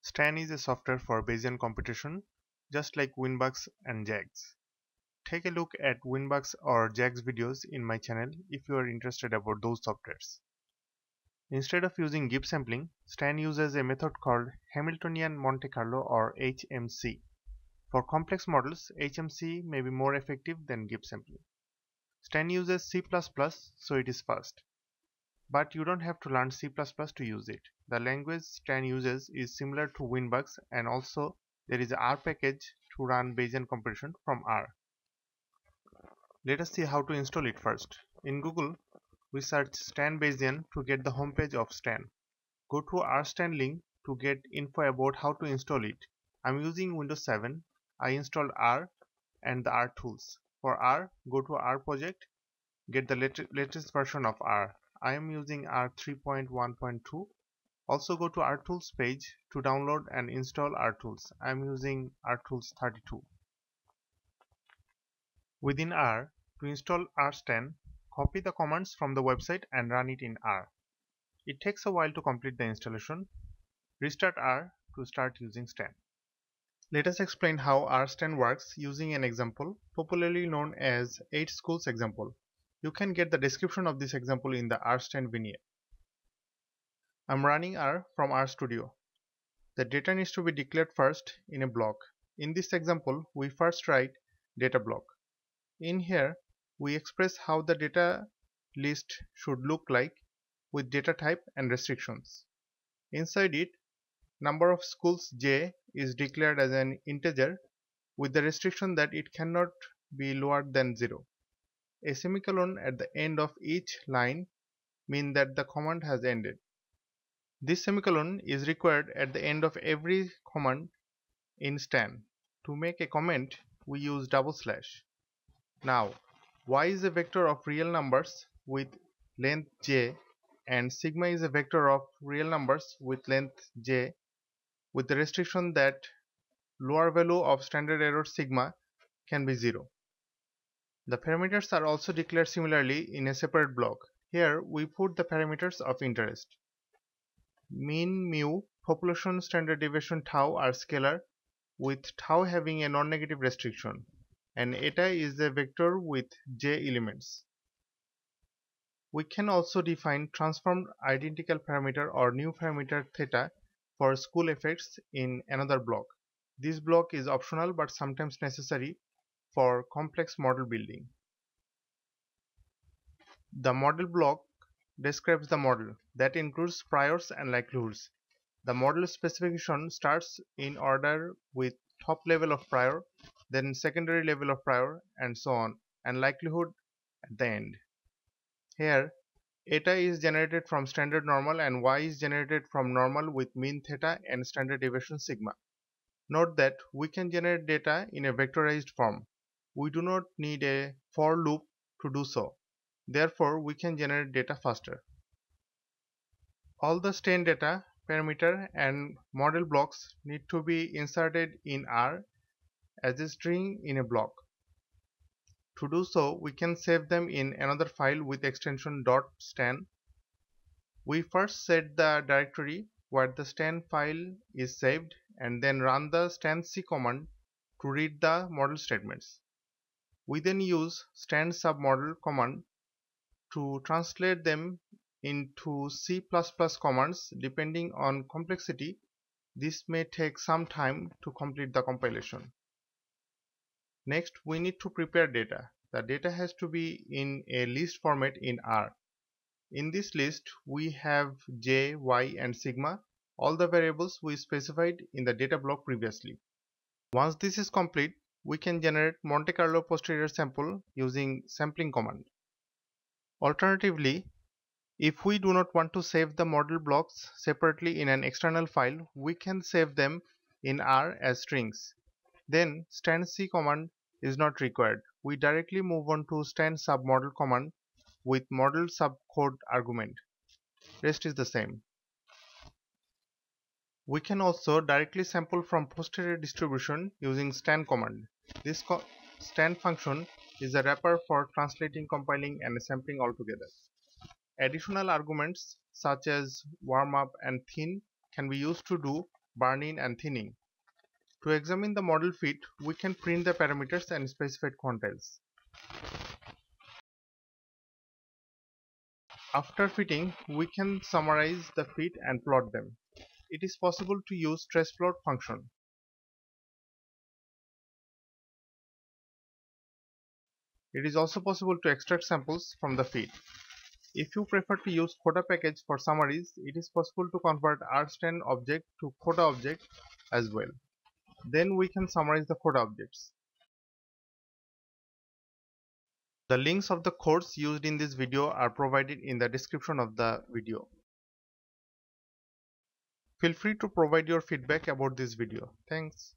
Stan is a software for Bayesian computation, just like Winbugs and JAGs. Take a look at Winbugs or JAGs videos in my channel if you are interested about those softwares. Instead of using GIF sampling, Stan uses a method called Hamiltonian Monte Carlo or HMC. For complex models, HMC may be more effective than GIF sampling. Stan uses C++, so it is fast. But you don't have to learn C++ to use it. The language Stan uses is similar to Winbugs, and also there is an R package to run Bayesian computation from R. Let us see how to install it first. In Google, we search Stan Bayesian to get the homepage of Stan. Go to RStan link to get info about how to install it. I'm using Windows 7. I installed R and the R tools. For R, go to R project, get the latest version of R. I am using R 3.1.2. Also go to RTools page to download and install RTools. I am using RTools 32. Within R, to install RStan, copy the commands from the website and run it in R. It takes a while to complete the installation. Restart R to start using Stan. Let us explain how RStan works using an example popularly known as 8 schools example. You can get the description of this example in the RStan vignette. I'm running R from RStudio. The data needs to be declared first in a block. In this example, we first write data block. In here, we express how the data list should look like with data type and restrictions. Inside it, number of schools J is declared as an integer with the restriction that it cannot be lower than 0. A semicolon at the end of each line means that the command has ended. This semicolon is required at the end of every command in Stan. To make a comment, we use double slash. Now, y is a vector of real numbers with length j, and sigma is a vector of real numbers with length j, with the restriction that lower value of standard error sigma can be 0. The parameters are also declared similarly in a separate block. Here we put the parameters of interest. Mean, mu, population standard deviation tau are scalar, with tau having a non-negative restriction, and eta is a vector with j elements. We can also define transformed identical parameter or new parameter theta for school effects in another block. This block is optional but sometimes necessary for complex model building. The model block describes the model that includes priors and likelihoods. The model specification starts in order with top level of prior, then secondary level of prior, and so on, and likelihood at the end. Here, eta is generated from standard normal and y is generated from normal with mean theta and standard deviation sigma. Note that we can generate data in a vectorized form. We do not need a for loop to do so. Therefore, we can generate data faster. All the Stan data, parameter, and model blocks need to be inserted in R as a string in a block. To do so, we can save them in another file with extension .stan. We first set the directory where the Stan file is saved and then run the stanc command to read the model statements. We then use stan submodel command to translate them into C++ commands. Depending on complexity, this may take some time to complete the compilation. Next, we need to prepare data. The data has to be in a list format in R. In this list, we have j, y, and sigma, all the variables we specified in the data block previously. Once this is complete, we can generate Monte Carlo posterior sample using sampling command. Alternatively, if we do not want to save the model blocks separately in an external file, we can save them in R as strings. Then stanc command is not required. We directly move on to stan submodel command with model subcode argument. Rest is the same. We can also directly sample from posterior distribution using stan command. This stan function is a wrapper for translating, compiling, and sampling all together. Additional arguments such as warm up and thin can be used to do burn-in and thinning. To examine the model fit, we can print the parameters and specified quantiles. After fitting, we can summarize the fit and plot them. It is possible to use traceplot function. It is also possible to extract samples from the fit. If you prefer to use CODA package for summaries, it is possible to convert RStan object to CODA object as well. Then we can summarize the CODA objects. The links of the course used in this video are provided in the description of the video. Feel free to provide your feedback about this video. Thanks.